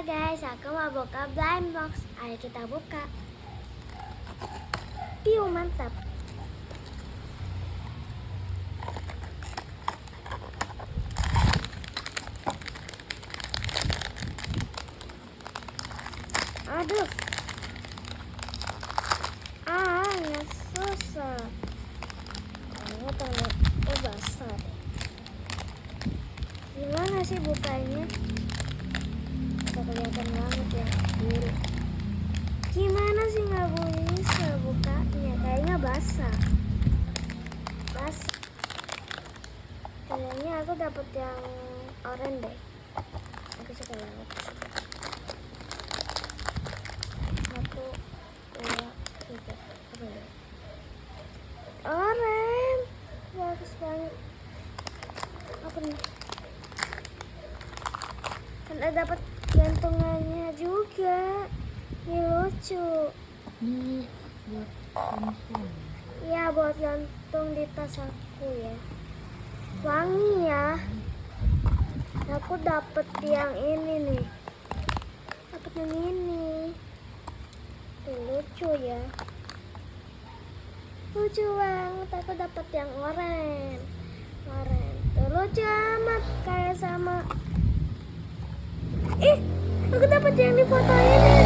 Halo guys, aku mau buka blind box. Ayo kita buka. Piu, mantap. Aduh. Nggak susah. Kayaknya terlalu basah deh. Gimana sih bukanya? Udah kelihatan banget ya biru. Gimana sih nggak bisa bukanya? Kayaknya basah. Kayaknya aku dapet yang oranye deh. Aku suka banget. 1, 2, 3. Apa ya? Oranye. Bagus banget. Apa nih? Kan ada dapat gantungannya juga. Ini lucu. Ini buat handphone. Iya, buat gantung di tas aku ya. Wangi ya. Aku dapet yang ini nih. Dapet yang ini. Tuh, lucu ya. Lucu banget. Aku dapet yang oranye. Tuh, lucu amat kayak sama. Aku dapet yang di foto ini.